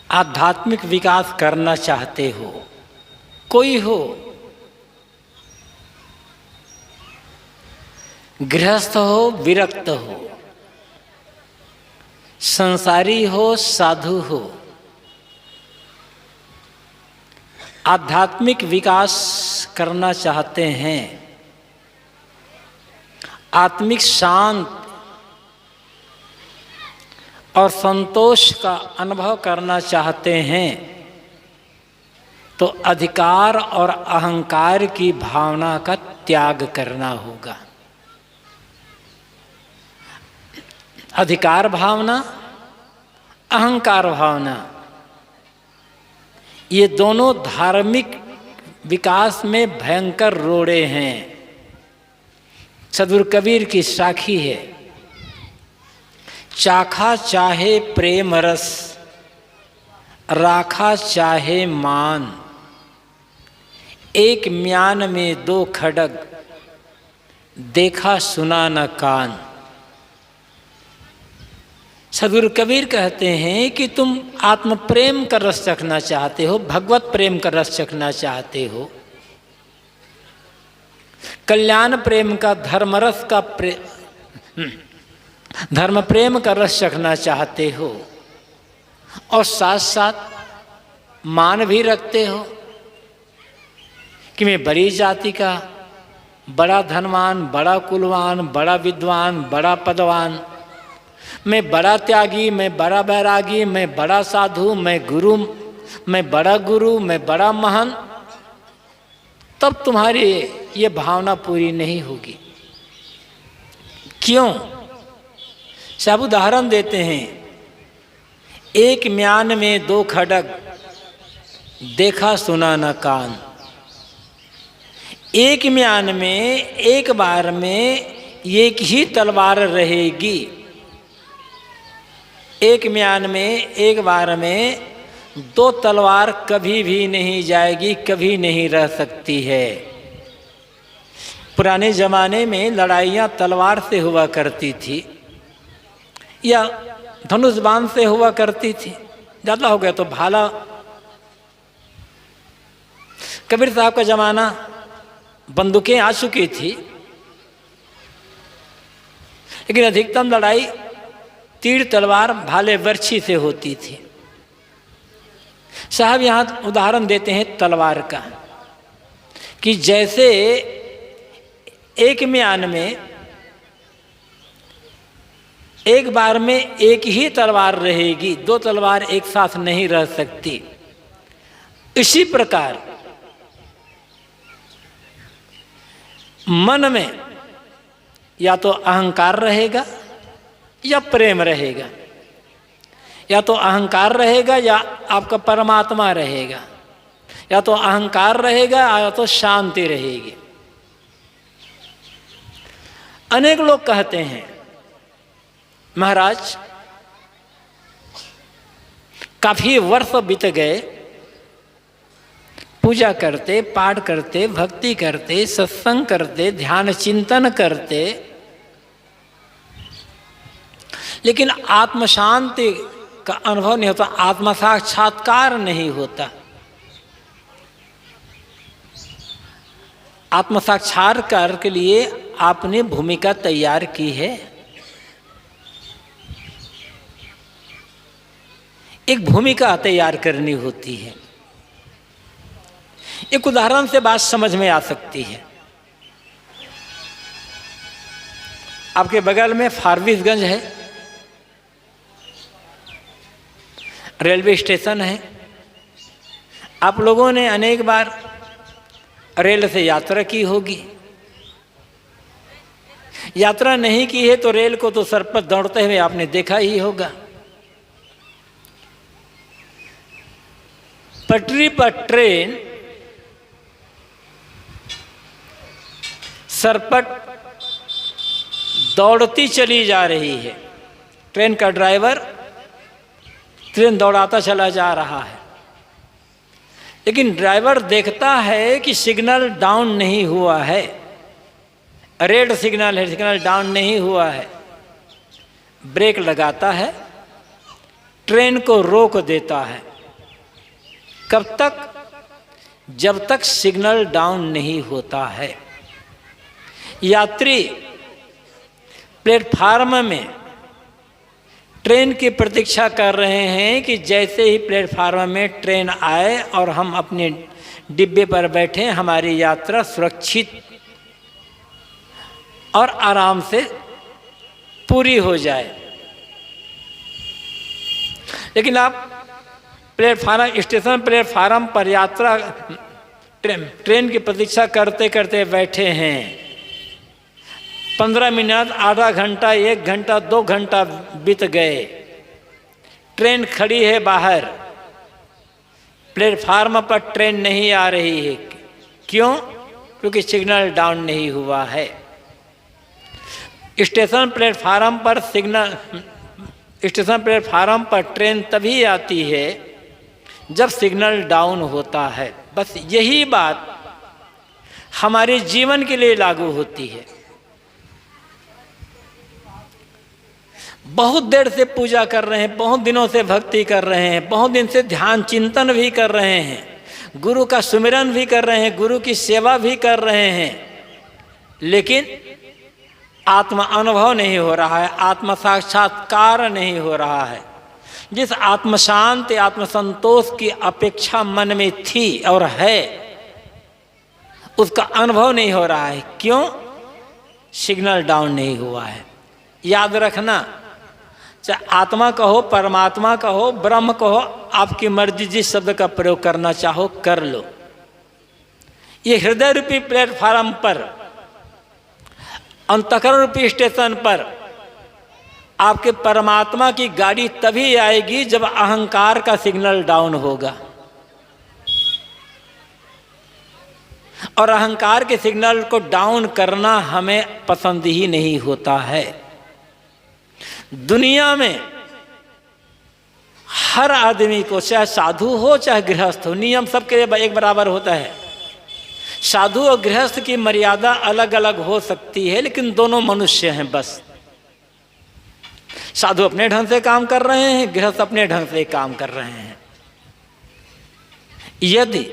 आध्यात्मिक विकास करना चाहते हो, कोई हो, गृहस्थ हो, विरक्त हो, संसारी हो, साधु हो, आध्यात्मिक विकास करना चाहते हैं, आत्मिक शांत और संतोष का अनुभव करना चाहते हैं, तो अधिकार और अहंकार की भावना का त्याग करना होगा। अधिकार भावना, अहंकार भावना, ये दोनों धार्मिक विकास में भयंकर रोड़े हैं। सद्गुरु कबीर की साखी है, चाखा चाहे प्रेम रस, राखा चाहे मान, एक म्यान में दो खड्ग, देखा सुना न कान। सद्गुरु कबीर कहते हैं कि तुम आत्म प्रेम का रस चखना चाहते हो, भगवत प्रेम का रस चखना चाहते हो, कल्याण प्रेम का, धर्म प्रेम का रस चखना चाहते हो, और साथ साथ मान भी रखते हो कि मैं बड़ी जाति का, बड़ा धनवान, बड़ा कुलवान, बड़ा विद्वान, बड़ा पदवान, मैं बड़ा त्यागी, मैं बड़ा बैरागी, मैं बड़ा साधु, मैं गुरु, मैं बड़ा गुरु, मैं बड़ा महान। तब तुम्हारी ये भावना पूरी नहीं होगी। क्यों? सब उदाहरण देते हैं, एक म्यान में दो खड्ग, देखा सुना न कान। एक म्यान में एक बार में एक ही तलवार रहेगी, एक म्यान में एक बार में दो तलवार कभी भी नहीं जाएगी, कभी नहीं रह सकती है। पुराने जमाने में लड़ाइयाँ तलवार से हुआ करती थी या धनुष बाण से हुआ करती थी, ज़्यादा हो गया तो भाला। कबीर साहब का जमाना बंदूकें आ चुकी थी, लेकिन अधिकतम लड़ाई तीर तलवार भाले बर्छी से होती थी। साहब यहाँ उदाहरण देते हैं तलवार का कि जैसे एक म्यान में एक बार में एक ही तलवार रहेगी, दो तलवार एक साथ नहीं रह सकती। इसी प्रकार मन में या तो अहंकार रहेगा या प्रेम रहेगा, या तो अहंकार रहेगा या आपका परमात्मा रहेगा, या तो अहंकार रहेगा या तो शांति रहेगी। अनेक लोग कहते हैं, महाराज काफी वर्ष बीत गए, पूजा करते, पाठ करते, भक्ति करते, सत्संग करते, ध्यान चिंतन करते, लेकिन आत्म शांति का अनुभव नहीं होता, आत्म साक्षात्कार नहीं होता। आत्म साक्षात्कार के लिए आपने भूमिका तैयार की है। एक भूमिका तैयार करनी होती है। एक उदाहरण से बात समझ में आ सकती है। आपके बगल में फारबिसगंज है, रेलवे स्टेशन है। आप लोगों ने अनेक बार रेल से यात्रा की होगी। यात्रा नहीं की है तो रेल को तो सर पर दौड़ते हुए आपने देखा ही होगा। पटरी पर ट्रेन सरपट दौड़ती चली जा रही है। ट्रेन का ड्राइवर ट्रेन दौड़ाता चला जा रहा है, लेकिन ड्राइवर देखता है कि सिग्नल डाउन नहीं हुआ है, रेड सिग्नल है, सिग्नल डाउन नहीं हुआ है। ब्रेक लगाता है, ट्रेन को रोक देता है। कब तक? जब तक सिग्नल डाउन नहीं होता है। यात्री प्लेटफार्म में ट्रेन की प्रतीक्षा कर रहे हैं कि जैसे ही प्लेटफार्म में ट्रेन आए और हम अपने डिब्बे पर बैठे, हमारी यात्रा सुरक्षित और आराम से पूरी हो जाए। लेकिन आप प्लेटफार्म, स्टेशन प्लेटफार्म पर यात्रा ट्रेन की प्रतीक्षा करते करते बैठे हैं। 15 मिनट, आधा घंटा, 1 घंटा, 2 घंटा बीत गए। ट्रेन खड़ी है बाहर, प्लेटफार्म पर ट्रेन नहीं आ रही है। क्यों? क्योंकि सिग्नल डाउन नहीं हुआ है। स्टेशन प्लेटफार्म पर ट्रेन तभी आती है जब सिग्नल डाउन होता है। बस यही बात हमारे जीवन के लिए लागू होती है। बहुत देर से पूजा कर रहे हैं, बहुत दिनों से भक्ति कर रहे हैं, बहुत दिन से ध्यान चिंतन भी कर रहे हैं, गुरु का सुमिरन भी कर रहे हैं, गुरु की सेवा भी कर रहे हैं, लेकिन आत्मा अनुभव नहीं हो रहा है, आत्म साक्षात्कार नहीं हो रहा है। जिस आत्म शांति, आत्म संतोष की अपेक्षा मन में थी और है, उसका अनुभव नहीं हो रहा है। क्यों? सिग्नल डाउन नहीं हुआ है। याद रखना, चाहे आत्मा कहो, परमात्मा कहो, ब्रह्म कहो, आपकी मर्जी, जिस शब्द का प्रयोग करना चाहो कर लो। ये हृदय रूपी प्लेटफार्म पर, अंतःकरण रूपी स्टेशन पर आपके परमात्मा की गाड़ी तभी आएगी जब अहंकार का सिग्नल डाउन होगा। और अहंकार के सिग्नल को डाउन करना हमें पसंद ही नहीं होता है। दुनिया में हर आदमी को, चाहे साधु हो चाहे गृहस्थ हो, नियम सबके लिए एक बराबर होता है। साधु और गृहस्थ की मर्यादा अलग अलग हो सकती है, लेकिन दोनों मनुष्य हैं बस। साधु अपने ढंग से काम कर रहे हैं, गृहस्थ अपने ढंग से काम कर रहे हैं। यदि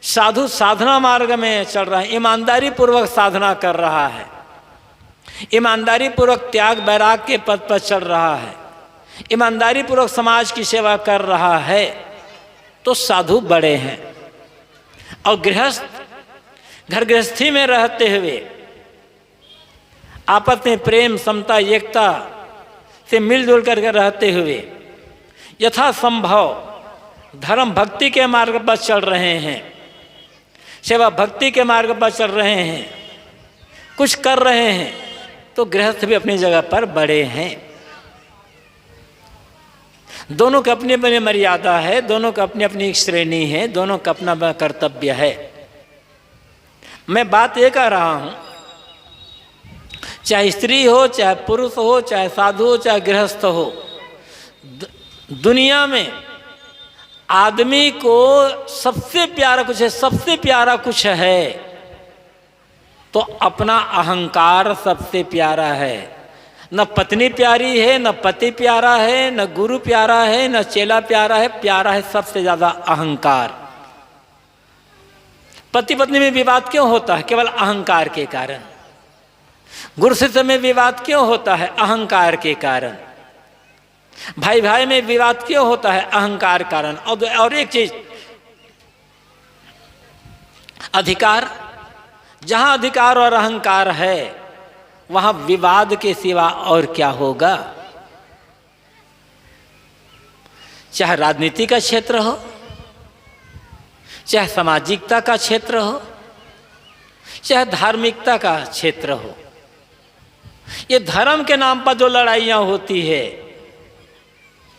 साधु साधना मार्ग में चल रहा है, ईमानदारी पूर्वक साधना कर रहा है, ईमानदारी पूर्वक त्याग वैराग के पद पर चल रहा है, ईमानदारी पूर्वक समाज की सेवा कर रहा है, तो साधु बड़े हैं। और गृहस्थ घर गृहस्थी में रहते हुए आपस में प्रेम, समता, एकता से मिलजुल करके रहते हुए यथासंभव धर्म भक्ति के मार्ग पर चल रहे हैं, सेवा भक्ति के मार्ग पर चल रहे हैं, कुछ कर रहे हैं, तो गृहस्थ भी अपनी जगह पर बड़े हैं। दोनों की अपनी अपनी मर्यादा है, दोनों की अपनी अपनी श्रेणी है, दोनों का अपना कर्तव्य है। मैं बात ये कर रहा हूं, चाहे स्त्री हो, चाहे पुरुष हो, चाहे साधु हो, चाहे गृहस्थ हो, दुनिया में आदमी को सबसे प्यारा कुछ है, सबसे प्यारा कुछ है तो अपना अहंकार सबसे प्यारा है। न पत्नी प्यारी है, न पति प्यारा है, न गुरु प्यारा है, न चेला प्यारा है, प्यारा है सबसे ज्यादा अहंकार। पति पत्नी में विवाद क्यों होता है? केवल अहंकार के कारण। गुरु शिष्य में विवाद क्यों होता है? अहंकार के कारण। भाई भाई में विवाद क्यों होता है? अहंकार कारण। और एक चीज, अधिकार, जहां अधिकार और अहंकार है वहां विवाद के सिवा और क्या होगा? चाहे राजनीति का क्षेत्र हो, चाहे सामाजिकता का क्षेत्र हो, चाहे धार्मिकता का क्षेत्र हो, ये धर्म के नाम पर जो लड़ाइयां होती है,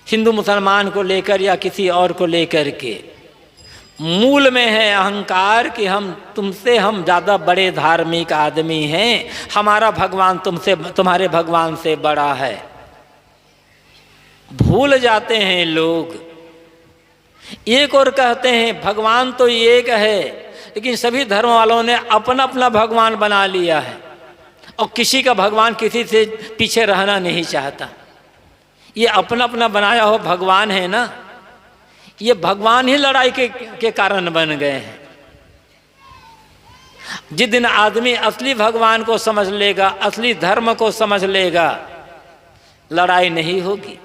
हिंदू मुसलमान को लेकर या किसी और को लेकर के, मूल में है अहंकार कि तुमसे हम ज़्यादा बड़े धार्मिक आदमी हैं, हमारा भगवान तुम्हारे भगवान से बड़ा है। भूल जाते हैं लोग। एक और कहते हैं भगवान तो एक है, लेकिन सभी धर्म वालों ने अपना अपना भगवान बना लिया है और किसी का भगवान किसी से पीछे रहना नहीं चाहता। ये अपना अपना बनाया हो भगवान है ना, ये भगवान ही लड़ाई के कारण बन गए हैं। जिस दिन आदमी असली भगवान को समझ लेगा, असली धर्म को समझ लेगा, लड़ाई नहीं होगी।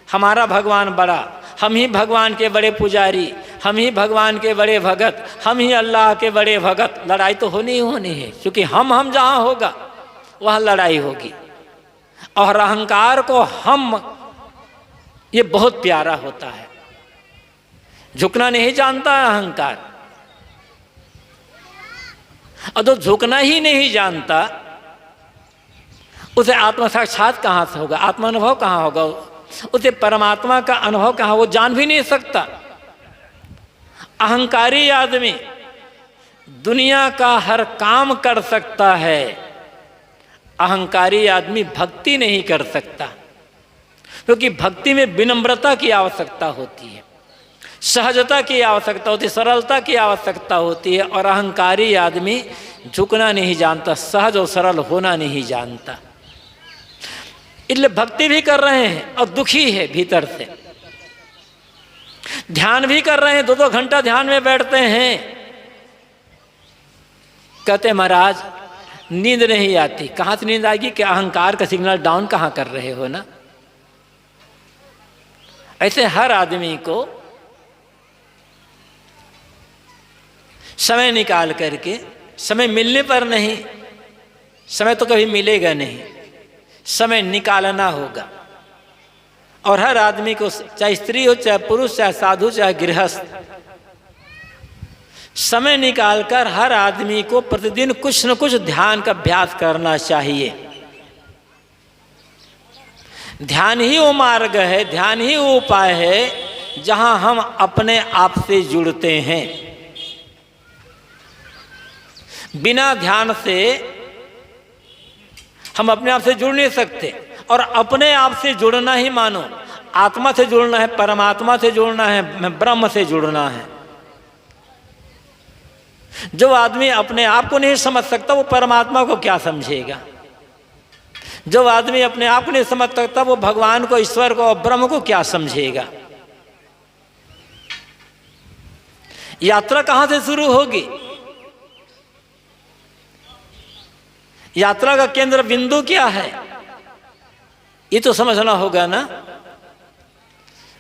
हमारा भगवान बड़ा, हम ही भगवान के बड़े पुजारी, हम ही भगवान के बड़े भगत, हम ही अल्लाह के बड़े भगत। लड़ाई तो होनी ही होनी है, क्योंकि हम जहाँ होगा वह लड़ाई होगी। और अहंकार को हम, ये बहुत प्यारा होता है। झुकना नहीं जानता है अहंकार, और जो झुकना ही नहीं जानता उसे आत्म साक्षात कहाँ से होगा, आत्मा अनुभव कहाँ होगा, उसे परमात्मा का अनुभव कहाँ, वो जान भी नहीं सकता। अहंकारी आदमी दुनिया का हर काम कर सकता है, अहंकारी आदमी भक्ति नहीं कर सकता, क्योंकि भक्ति में विनम्रता की आवश्यकता होती है, सहजता की आवश्यकता होती है, सरलता की आवश्यकता होती है। और अहंकारी आदमी झुकना नहीं जानता, सहज और सरल होना नहीं जानता। इसलिए भक्ति भी कर रहे हैं और दुखी है भीतर से। ध्यान भी कर रहे हैं, 2-2 घंटा ध्यान में बैठते हैं, कहते महाराज नींद नहीं आती। कहाँ से नींद आएगी कि अहंकार का सिग्नल डाउन कहाँ कर रहे हो ना। ऐसे हर आदमी को समय निकाल करके, समय मिलने पर नहीं, समय तो कभी मिलेगा नहीं, समय निकालना होगा। और हर आदमी को, चाहे स्त्री हो, चाहे पुरुष, चाहे साधु, चाहे गृहस्थ, समय निकालकर हर आदमी को प्रतिदिन कुछ न कुछ ध्यान का अभ्यास करना चाहिए। ध्यान ही वो मार्ग है, ध्यान ही वो उपाय है जहां हम अपने आप से जुड़ते हैं। बिना ध्यान से हम अपने आप से जुड़ नहीं सकते। और अपने आप से जुड़ना ही मानो आत्मा से जुड़ना है, परमात्मा से जुड़ना है, ब्रह्म से जुड़ना है। जो आदमी अपने आप को नहीं समझ सकता वो परमात्मा को क्या समझेगा। जो आदमी अपने आप को नहीं समझ सकता वो भगवान को, ईश्वर को और ब्रह्म को क्या समझेगा। यात्रा कहां से शुरू होगी? यात्रा का केंद्र बिंदु क्या है, ये तो समझना होगा ना।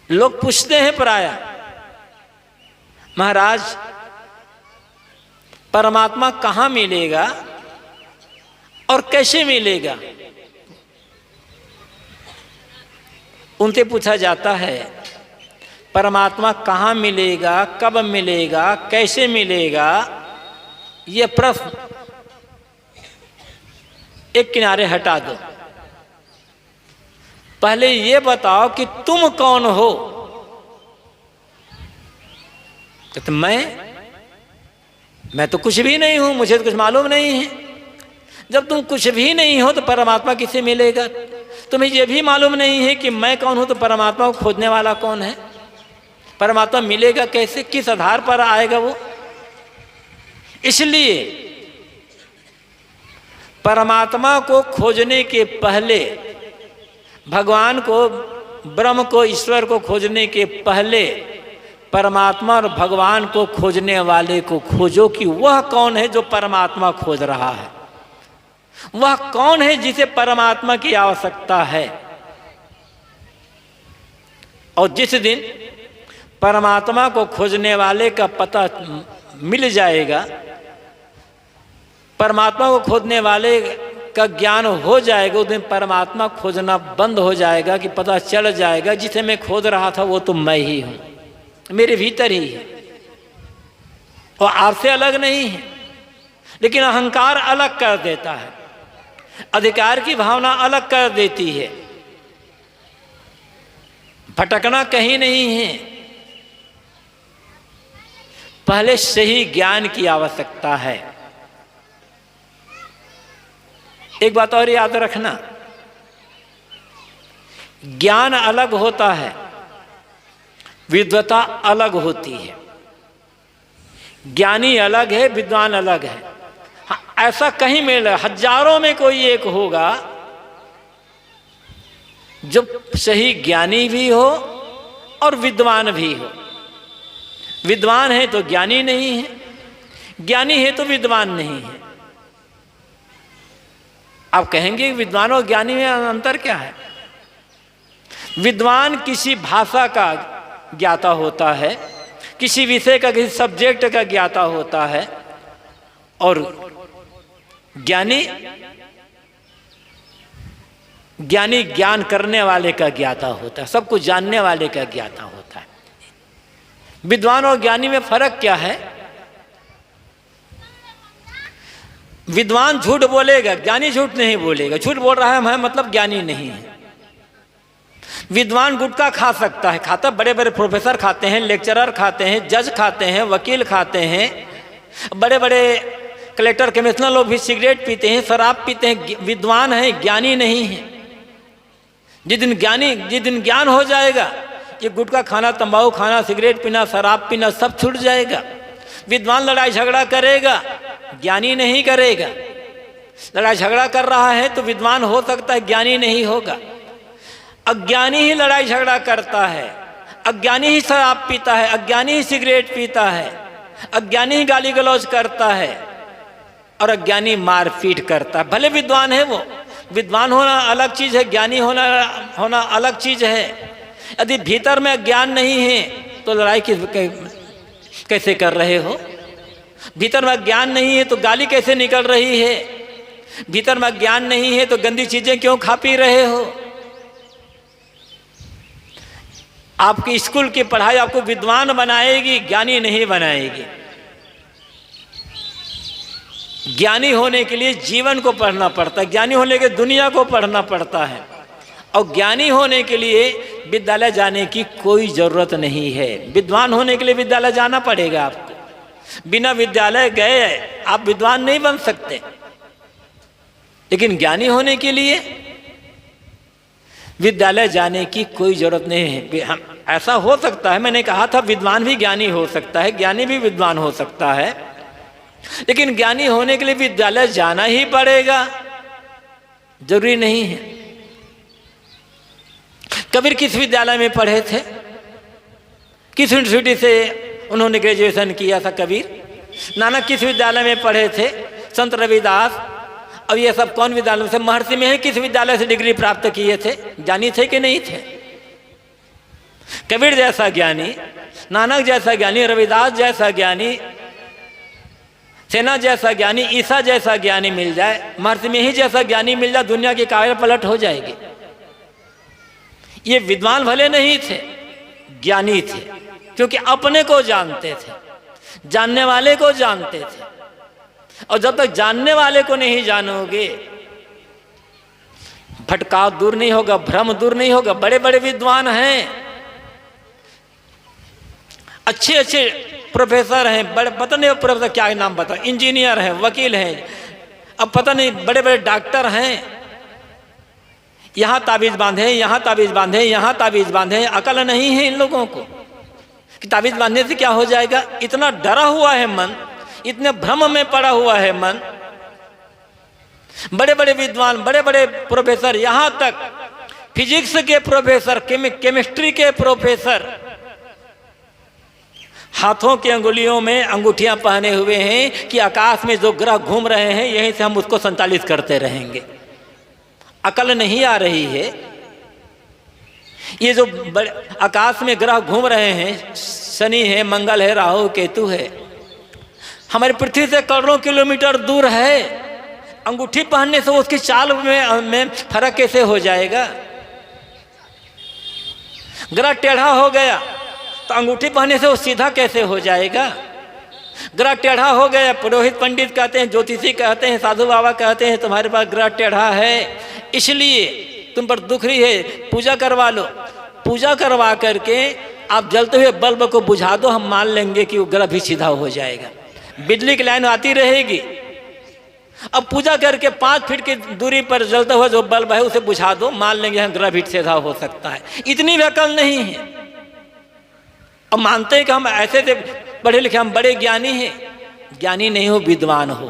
लोग पूछते हैं प्रायः, महाराज परमात्मा कहाँ मिलेगा और कैसे मिलेगा? उनसे पूछा जाता है परमात्मा कहाँ मिलेगा, कब मिलेगा, कैसे मिलेगा, ये प्रश्न एक किनारे हटा दो। पहले ये बताओ कि तुम कौन हो। तो मैं तो कुछ भी नहीं हूं, मुझे तो कुछ मालूम नहीं है। जब तुम कुछ भी नहीं हो तो परमात्मा किसे मिलेगा? तुम्हें यह भी मालूम नहीं है कि मैं कौन हूं, तो परमात्मा को खोजने वाला कौन है? परमात्मा मिलेगा कैसे, किस आधार पर आएगा वो? इसलिए परमात्मा को खोजने के पहले, भगवान को, ब्रह्म को, ईश्वर को खोजने के पहले परमात्मा और भगवान को खोजने वाले को खोजो कि वह कौन है जो परमात्मा खोज रहा है। वह कौन है जिसे परमात्मा की आवश्यकता है। और जिस दिन परमात्मा को खोजने वाले का पता मिल जाएगा, परमात्मा को खोजने वाले का ज्ञान हो जाएगा, उस दिन परमात्मा खोजना बंद हो जाएगा कि पता चल जाएगा जिसे मैं खोज रहा था वो तो मैं ही हूं, मेरे भीतर ही है, और आपसे अलग नहीं है। लेकिन अहंकार अलग कर देता है, अधिकार की भावना अलग कर देती है। भटकना कहीं नहीं है, पहले सही ज्ञान की आवश्यकता है। एक बात और याद रखना, ज्ञान अलग होता है, विद्वता अलग होती है। ज्ञानी अलग है, विद्वान अलग है। हाँ, ऐसा कहीं मिल, हजारों में कोई एक होगा जो सही ज्ञानी भी हो और विद्वान भी हो। विद्वान है तो ज्ञानी नहीं है, ज्ञानी है तो विद्वान नहीं है। आप कहेंगे विद्वान और ज्ञानी में अंतर क्या है? विद्वान किसी भाषा का ज्ञाता होता है, किसी विषय का, किसी सब्जेक्ट का ज्ञाता होता है, और ज्ञानी ज्ञान करने वाले का ज्ञाता होता है, सब कुछ जानने वाले का ज्ञाता होता है। विद्वान और ज्ञानी में फर्क क्या है? विद्वान झूठ बोलेगा, ज्ञानी झूठ नहीं बोलेगा। झूठ बोल रहा है मतलब ज्ञानी नहीं है। विद्वान गुटखा खा सकता है, खाता, बड़े बड़े प्रोफेसर खाते हैं, लेक्चरर खाते हैं, जज खाते हैं, वकील खाते हैं, बड़े बड़े कलेक्टर कमिश्नर लोग भी सिगरेट पीते हैं, शराब पीते हैं। विद्वान है, ज्ञानी नहीं है। जिस दिन ज्ञान हो जाएगा, ये गुटखा खाना, तंबाकू खाना, सिगरेट पीना, शराब पीना सब छूट जाएगा। विद्वान लड़ाई झगड़ा करेगा, ज्ञानी नहीं करेगा। लड़ाई झगड़ा कर रहा है तो विद्वान हो सकता है, ज्ञानी नहीं होगा। अज्ञानी ही लड़ाई झगड़ा करता है, अज्ञानी ही शराब पीता है, अज्ञानी ही सिगरेट पीता है, अज्ञानी ही गाली गलौज करता है, और अज्ञानी मारपीट करता है। भले विद्वान है वो, विद्वान होना अलग चीज है, ज्ञानी होना अलग चीज है। यदि भीतर में ज्ञान नहीं है तो लड़ाई कैसे कर रहे हो? भीतर में ज्ञान नहीं है तो गाली कैसे निकल रही है? भीतर में ज्ञान नहीं है तो गंदी चीजें क्यों खा पी रहे हो? आपकी स्कूल की पढ़ाई आपको विद्वान बनाएगी, ज्ञानी नहीं बनाएगी। ज्ञानी होने के लिए जीवन को पढ़ना पड़ता है, ज्ञानी होने के लिए दुनिया को पढ़ना पड़ता है, और ज्ञानी होने के लिए विद्यालय जाने की कोई जरूरत नहीं है। विद्वान होने के लिए विद्यालय जाना पड़ेगा आपको। बिना विद्यालय गए आप विद्वान नहीं बन सकते। लेकिन ज्ञानी होने के लिए विद्यालय जाने की कोई जरूरत नहीं है। ऐसा हो सकता है, मैंने कहा था विद्वान भी ज्ञानी हो सकता है, ज्ञानी भी विद्वान हो सकता है, लेकिन ज्ञानी होने के लिए विद्यालय जाना ही पड़ेगा, जरूरी नहीं है। कबीर किस विद्यालय में पढ़े थे? किस यूनिवर्सिटी से उन्होंने ग्रेजुएशन किया था? कबीर। नानक किस विद्यालय में पढ़े थे? संत रविदास। अब ये सब कौन विद्यालय से? महर्षि में है, किस विद्यालय से डिग्री प्राप्त किए थे? ज्ञानी थे कि नहीं थे? कबीर जैसा ज्ञानी, नानक जैसा ज्ञानी, रविदास जैसा ज्ञानी, सेना जैसा ज्ञानी, ईसा जैसा ज्ञानी मिल जाए, महर्षि में ही जैसा ज्ञानी मिल जाए, दुनिया की काया पलट हो जाएगी। ये विद्वान भले नहीं थे, ज्ञानी थे, क्योंकि अपने को जानते थे, जानने वाले को जानते थे। और जब तक जानने वाले को नहीं जानोगे, भटकाव दूर नहीं होगा, भ्रम दूर नहीं होगा। बड़े बड़े विद्वान हैं, अच्छे अच्छे प्रोफेसर हैं, बड़े, पता नहीं प्रोफेसर क्या नाम बता, इंजीनियर हैं, वकील हैं, अब पता नहीं बड़े बड़े डॉक्टर हैं। यहाँ ताबीज बांधे, यहाँ ताबीज बांधे, यहाँ ताबीज बांधे। अकल नहीं है इन लोगों को कि ताबीज बांधने से क्या हो जाएगा। इतना डरा हुआ है मन, इतने भ्रम में पड़ा हुआ है मन। बड़े बड़े विद्वान, बड़े बड़े प्रोफेसर, यहाँ तक फिजिक्स के प्रोफेसर, केमिस्ट्री के प्रोफेसर हाथों की अंगुलियों में अंगूठियां पहने हुए हैं कि आकाश में जो ग्रह घूम रहे हैं यहीं से हम उसको संचालित करते रहेंगे। अकल नहीं आ रही है। ये जो आकाश में ग्रह घूम रहे हैं, शनि है, मंगल है, राहु केतु है, हमारी पृथ्वी से करोड़ों किलोमीटर दूर है। अंगूठी पहनने से उसकी चाल में फर्क कैसे हो जाएगा? ग्रह टेढ़ा हो गया तो अंगूठी पहनने से वो सीधा कैसे हो जाएगा? ग्रह टेढ़ा हो गया, पुरोहित पंडित कहते हैं, ज्योतिषी कहते हैं, साधु बाबा कहते हैं तुम्हारे पास ग्रह टेढ़ा है, इसलिए तुम पर दुख रही है, पूजा करवा लो। पूजा करवा करके आप जलते हुए बल्ब को बुझा दो, हम मान लेंगे कि वो ग्रह भी सीधा हो जाएगा। बिजली की लाइन आती रहेगी, अब पूजा करके 5 फीट की दूरी पर जलता हुआ जो बल्ब है उसे बुझा दो, मान लेंगे हम ग्रह भी सीधा हो सकता है। इतनी भी अकल नहीं है। अब मानते हैं कि हम ऐसे से पढ़े लिखे, हम बड़े ज्ञानी हैं। ज्ञानी नहीं हो, विद्वान हो।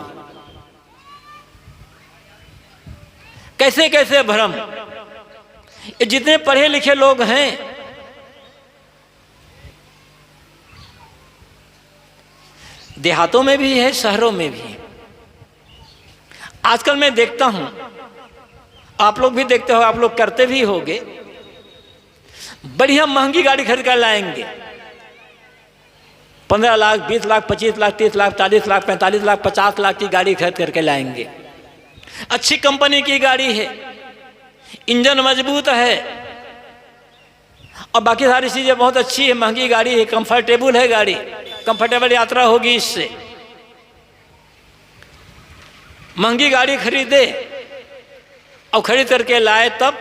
कैसे कैसे भ्रम। ये जितने पढ़े लिखे लोग हैं देहातों में भी है, शहरों में भी है। आजकल मैं देखता हूं, आप लोग भी देखते हो, आप लोग करते भी होगे, बढ़िया महंगी गाड़ी खरीद कर लाएंगे, 15 लाख, 20 लाख, 25 लाख, 30 लाख, 40 लाख, 45 लाख, 50 लाख की गाड़ी खरीद करके लाएंगे। अच्छी कंपनी की गाड़ी है, इंजन मजबूत है और बाकी सारी चीजें बहुत अच्छी है, महंगी गाड़ी है, कंफर्टेबल है गाड़ी, कंफर्टेबल यात्रा होगी इससे। महंगी गाड़ी खरीदे और खरीद करके लाए, तब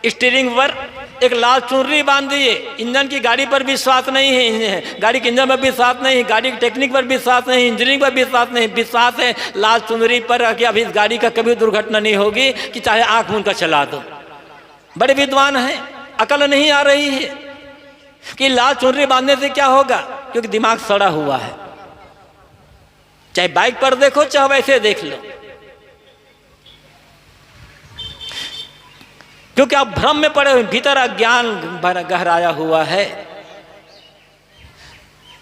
स्टीयरिंग पर एक लाल चुनरी बांध दिए। इंजन की गाड़ी पर विश्वास नहीं है, गाड़ी के इंजन पर विश्वास नहीं है, गाड़ी की टेक्निक पर विश्वास नहीं, इंजीनियरिंग पर विश्वास नहीं, विश्वास है लाल चुनरी पर कि अभी इस गाड़ी का कभी दुर्घटना नहीं होगी, कि चाहे आंख मूंद कर चला दो। बड़े विद्वान हैं, अकल नहीं आ रही है कि लाल चुनरी बांधने से क्या होगा, क्योंकि दिमाग सड़ा हुआ है। चाहे बाइक पर देखो, चाहे वैसे देख लो, क्योंकि आप भ्रम में पड़े हुए, भीतर अज्ञान गहराया हुआ है।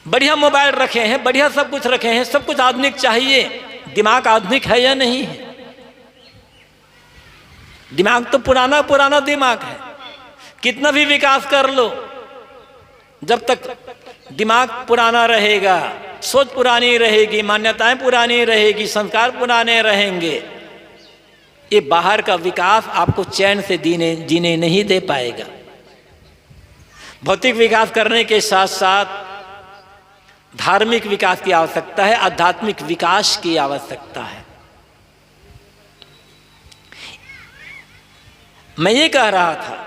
बढ़िया मोबाइल रखे हैं, बढ़िया सब कुछ रखे हैं, सब कुछ आधुनिक चाहिए, दिमाग आधुनिक है या नहीं है? दिमाग तो पुराना पुराना दिमाग है, कितना भी विकास कर लो, जब तक दिमाग पुराना रहेगा, सोच पुरानी रहेगी, मान्यताएं पुरानी रहेगी, संस्कार पुराने रहेंगे, ये बाहर का विकास आपको चैन से जीने नहीं दे पाएगा। भौतिक विकास करने के साथ साथ धार्मिक विकास की आवश्यकता है, आध्यात्मिक विकास की आवश्यकता है। मैं ये कह रहा था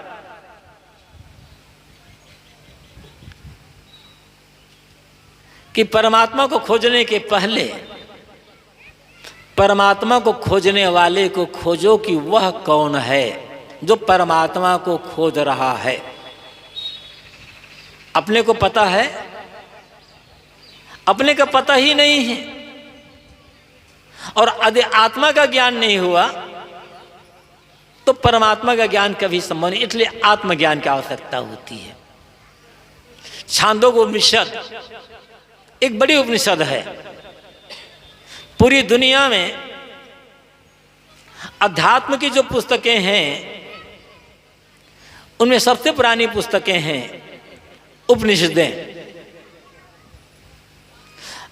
कि परमात्मा को खोजने के पहले परमात्मा को खोजने वाले को खोजो कि वह कौन है जो परमात्मा को खोज रहा है। अपने को पता है? अपने का पता ही नहीं है, और यदि आत्मा का ज्ञान नहीं हुआ तो परमात्मा का ज्ञान कभी संभव नहीं। इसलिए आत्मज्ञान की आवश्यकता होती है। छांदोग्य उपनिषद एक बड़ी उपनिषद है। पूरी दुनिया में अध्यात्म की जो पुस्तकें हैं उनमें सबसे पुरानी पुस्तकें हैं उपनिषदें।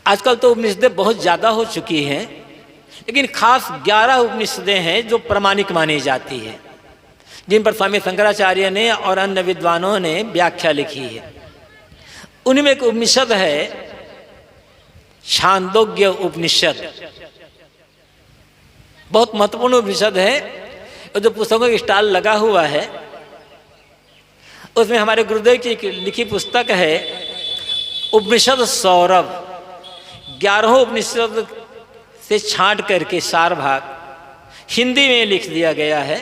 आजकल तो उपनिषदें बहुत ज्यादा हो चुकी हैं, लेकिन खास 11 उपनिषदें हैं जो प्रामाणिक मानी जाती है, जिन पर स्वामी शंकराचार्य ने और अन्य विद्वानों ने व्याख्या लिखी है। उनमें एक उपनिषद है छांदोग्य उपनिषद, बहुत महत्वपूर्ण उपनिषद है। और जो पुस्तकों का स्टॉल लगा हुआ है उसमें हमारे गुरुदेव की लिखी पुस्तक है उपनिषद सौरभ। 11 उपनिषद से छांट करके सार भाग हिंदी में लिख दिया गया है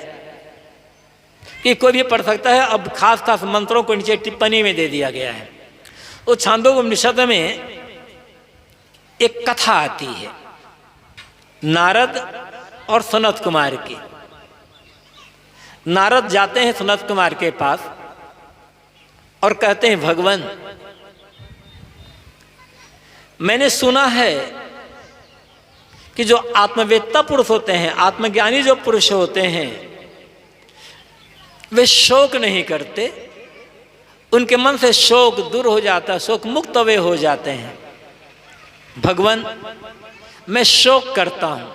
कि कोई भी पढ़ सकता है। अब खास खास मंत्रों को नीचे टिप्पणी में दे दिया गया है। उस छांदोग्य उपनिषद में एक कथा आती है नारद और सनत कुमार की। नारद जाते हैं सनत कुमार के पास और कहते हैं, भगवान मैंने सुना है कि जो आत्मवेत्ता पुरुष होते हैं, आत्मज्ञानी जो पुरुष होते हैं, वे शोक नहीं करते, उनके मन से शोक दूर हो जाता है, शोक मुक्त वे हो जाते हैं। भगवान मैं शोक करता हूं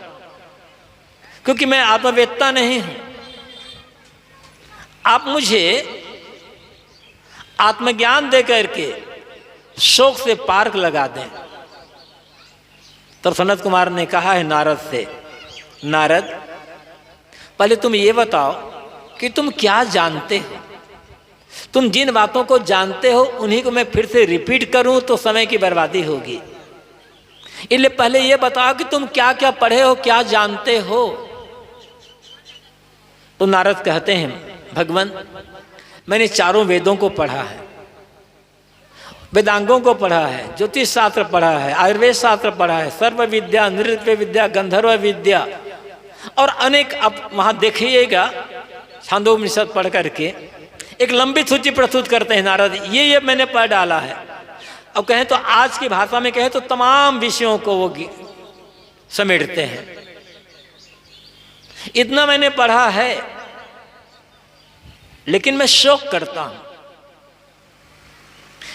क्योंकि मैं आत्मवेत्ता नहीं हूं। आप मुझे आत्मज्ञान दे करके शोक से पार लगा दें। तो सनत कुमार ने कहा है नारद से, नारद पहले तुम ये बताओ कि तुम क्या जानते हो। तुम जिन बातों को जानते हो उन्हीं को मैं फिर से रिपीट करूं तो समय की बर्बादी होगी। इसलिए पहले ये बताओ कि तुम क्या क्या पढ़े हो, क्या जानते हो। तो नारद कहते हैं, भगवान मैंने चारों वेदों को पढ़ा है, वेदांगों को पढ़ा है, ज्योतिष शास्त्र पढ़ा है, आयुर्वेद शास्त्र पढ़ा है, सर्व विद्या, नृत्य विद्या, गंधर्व विद्या और अनेक। आप वहां देखिएगा छांदोग्य उपनिषद पढ़ करके एक लंबी सूची प्रस्तुत करते हैं नारद, ये मैंने पढ़ डाला है। अब कहें तो आज की भाषा में कहें तो तमाम विषयों को वो समेटते हैं। इतना मैंने पढ़ा है, लेकिन मैं शौक करता हूं,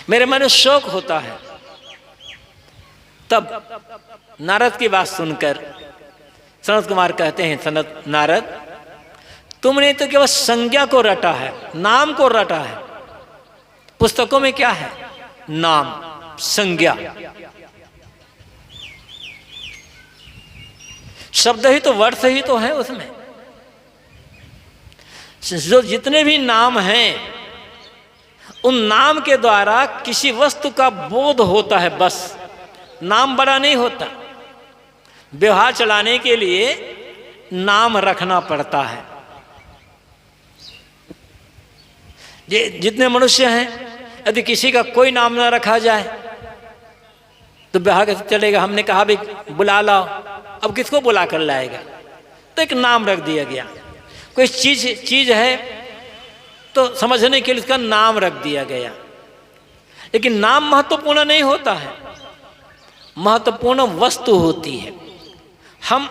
मेरे मन में शौक होता है। तब नारद की बात सुनकर सनत कुमार कहते हैं, सनत नारद, तुमने तो केवल संज्ञा को रटा है, नाम को रटा है। पुस्तकों में क्या है? नाम, संज्ञा। शब्द ही तो, वर्ष ही तो है उसमें। जो जितने भी नाम हैं, उन नाम के द्वारा किसी वस्तु का बोध होता है, बस। नाम बड़ा नहीं होता। व्यवहार चलाने के लिए नाम रखना पड़ता है। जितने मनुष्य हैं, यदि किसी का कोई नाम ना रखा जाए तो व्यवहार कैसे चलेगा? हमने कहा भी बुला लाओ, अब किसको बुला कर लाएगा? तो एक नाम रख दिया गया। कोई चीज है तो समझने के लिए उसका नाम रख दिया गया। लेकिन नाम महत्वपूर्ण नहीं होता है, महत्वपूर्ण वस्तु होती है। हम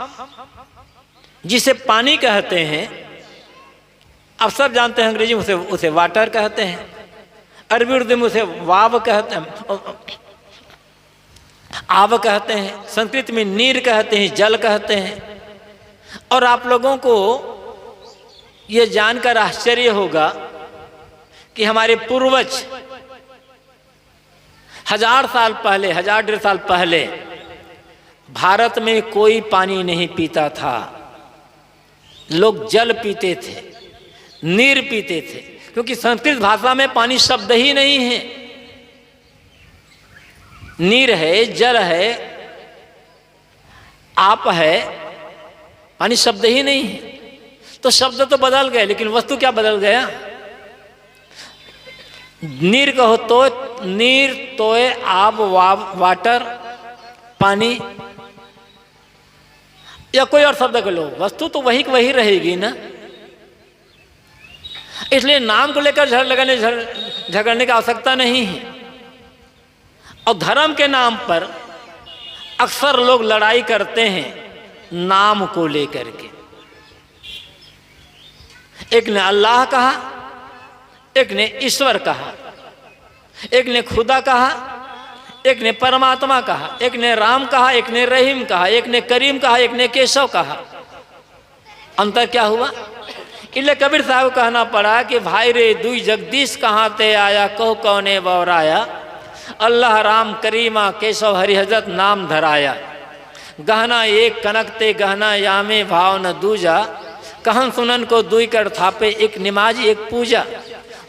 जिसे पानी कहते हैं, आप सब जानते हैं, अंग्रेजी में उसे वाटर कहते हैं, अरबी उर्दू में उसे वाव कहते हैं, आव कहते हैं, संस्कृत में नीर कहते हैं, जल कहते हैं। और आप लोगों को यह जानकर आश्चर्य होगा कि हमारे पूर्वज 1000 साल पहले, 1000-1.5 साल पहले भारत में कोई पानी नहीं पीता था। लोग जल पीते थे, नीर पीते थे, क्योंकि संस्कृत भाषा में पानी शब्द ही नहीं है। नीर है, जल है, आप है, पानी शब्द ही नहीं है। तो शब्द तो बदल गए, लेकिन वस्तु क्या बदल गया? नीर कहो तो नीर, तोय, आब, वाव, वाटर, पानी, या कोई और शब्द को लो, वस्तु तो वही वही रहेगी ना। इसलिए नाम को लेकर झगड़ने की आवश्यकता नहीं है। और धर्म के नाम पर अक्सर लोग लड़ाई करते हैं नाम को लेकर के। एक ने अल्लाह कहा, एक ने ईश्वर कहा, एक ने खुदा कहा, एक ने परमात्मा कहा, एक ने राम कहा, एक ने रहीम कहा, एक ने करीम कहा, एक ने केशव कहा। अंतर क्या हुआ? इसलिए कबीर साहब को कहना पड़ा कि भाई रे दुई जगदीश कहाँ ते आया, कहो कौने बौराया, अल्लाह राम करीमा केशव हरि हजरत नाम धराया। गहना एक कनक ते गहना यामे भाव न दूजा, कहन सुनन को दुई कर थापे, एक निमाज एक पूजा।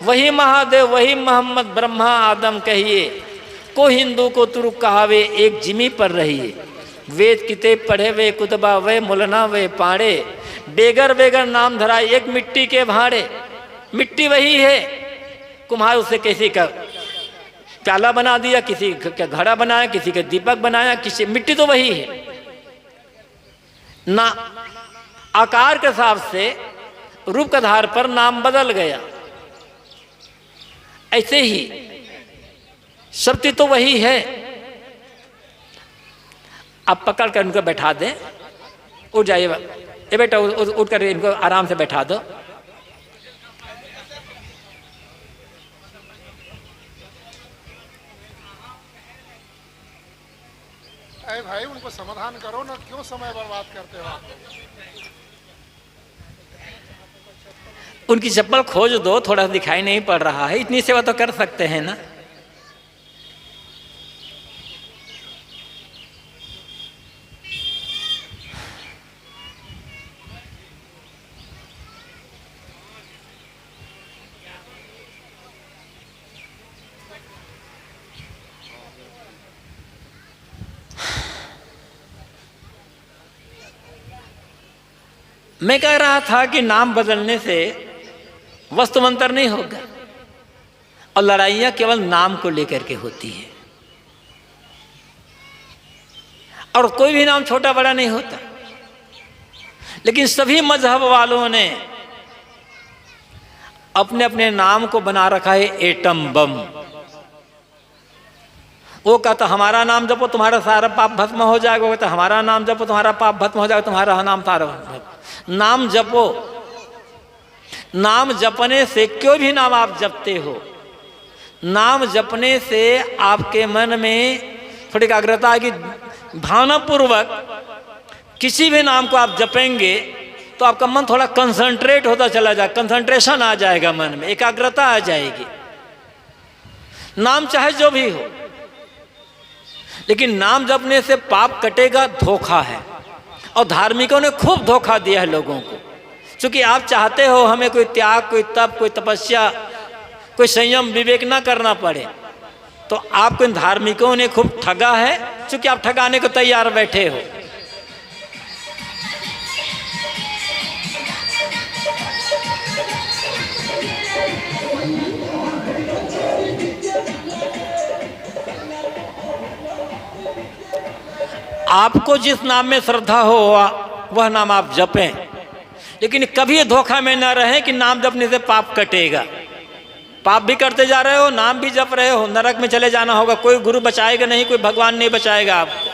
वही महादेव वही मोहम्मद ब्रह्मा आदम कहिए, को हिंदू को तुरुक कहावे, एक जिमी पर रहिए। वेद किताब पढ़े वे कुतबा वे मुलना वे पाड़े, बेगर बेगर नाम धरा एक मिट्टी के भाड़े। मिट्टी वही है, कुम्हार उसे किसी का प्याला बना दिया, किसी का घड़ा बनाया, किसी का दीपक बनाया, किसी, मिट्टी तो वही है ना। आकार के हिसाब से रूप के आधार पर नाम बदल गया। ऐसे ही शक्ति तो वही है। आप पकड़ कर उनको बैठा दें, उठ जाइए, ये बेटा उठ कर इनको आराम से बैठा दो। अरे भाई उनको समाधान करो ना, क्यों समय बर्बाद करते हो आप? उनकी चप्पल खोज दो, थोड़ा दिखाई नहीं पड़ रहा है, इतनी सेवा तो कर सकते हैं ना। मैं कह रहा था कि नाम बदलने से वस्तुमंतर नहीं होगा, और लड़ाइयां केवल नाम को लेकर के होती है। और कोई भी नाम छोटा बड़ा नहीं होता, लेकिन सभी मजहब वालों ने अपने अपने नाम को बना रखा है एटम बम। वो कहता हमारा नाम जपो तुम्हारा सारा पाप भस्म हो जाएगा, वो कहता हमारा नाम जपो तुम्हारा पाप भस्म हो जाएगा, तुम्हारा नाम सारा नाम जपो। नाम जपने से क्यों भी नाम आप जपते हो, नाम जपने से आपके मन में थोड़ी एकाग्रता है कि भावनापूर्वक किसी भी नाम को आप जपेंगे तो आपका मन थोड़ा कंसंट्रेट होता चला जाएगा, कंसंट्रेशन आ जाएगा मन में, एकाग्रता आ जाएगी। नाम चाहे जो भी हो, लेकिन नाम जपने से पाप कटेगा, धोखा है। और धार्मिकों ने खूब धोखा दिया है लोगों को। क्योंकि आप चाहते हो हमें कोई त्याग, कोई तप, कोई तपस्या, कोई संयम विवेक ना करना पड़े, तो आपको इन धार्मिकों ने खूब ठगा है, क्योंकि आप ठगाने को तैयार बैठे हो। आपको जिस नाम में श्रद्धा हो वह नाम आप जपें, लेकिन कभी धोखा में न रहें कि नाम जपने से पाप कटेगा। पाप भी करते जा रहे हो, नाम भी जप रहे हो, नरक में चले जाना होगा। कोई गुरु बचाएगा नहीं, कोई भगवान नहीं बचाएगा आपको।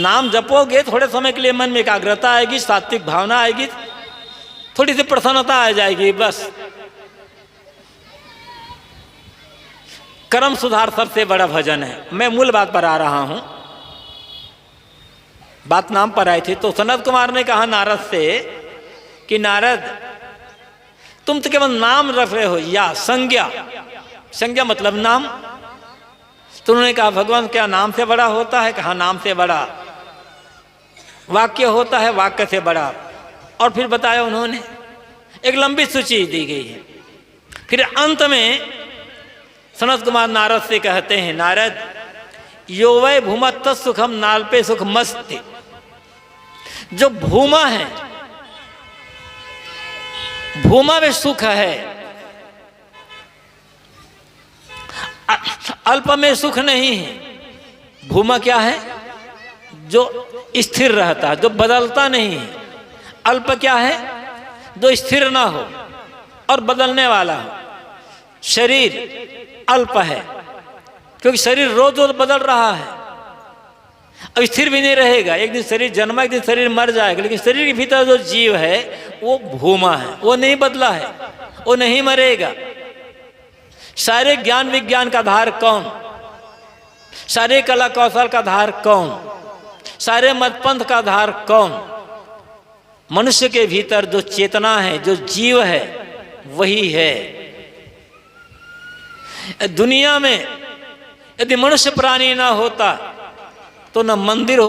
नाम जपोगे थोड़े समय के लिए मन में एकाग्रता आएगी, सात्विक भावना आएगी, थोड़ी सी प्रसन्नता आ जाएगी, बस। कर्म सुधार सबसे बड़ा भजन है। मैं मूल बात पर आ रहा हूं। बात नाम पर आई थी, तो सनत कुमार ने कहा नारद से कि नारद तुम तो केवल नाम रख रहे हो, या संज्ञा, संज्ञा मतलब नाम। तो उन्होंने कहा भगवान क्या नाम से बड़ा होता है? कहा नाम से बड़ा वाक्य होता है, वाक्य से बड़ा। और फिर बताया उन्होंने, एक लंबी सूची दी गई है। फिर अंत में सनत कुमार नारद से कहते हैं, नारद यो वै भूमत्त सुखम नाल्पे सुख मस्ति। जो भूमा है, भूमा में सुख है, अल्प में सुख नहीं है। भूमा क्या है? जो स्थिर रहता है, जो बदलता नहीं है। अल्प क्या है? जो स्थिर ना हो और बदलने वाला हो। शरीर अल्प है, क्योंकि शरीर रोज रोज बदल रहा है, अब स्थिर भी नहीं रहेगा। एक दिन शरीर जन्मा, एक दिन शरीर मर जाएगा। लेकिन शरीर के भीतर जो जीव है वो भूमा है, वो नहीं बदला है, वो नहीं मरेगा। सारे ज्ञान विज्ञान का आधार कौन? सारे कला कौशल का आधार कौन? सारे मतपंथ का आधार कौन? मनुष्य के भीतर जो चेतना है, जो जीव है, वही है। दुनिया में यदि मनुष्य प्राणी ना होता तो न मंदिर हो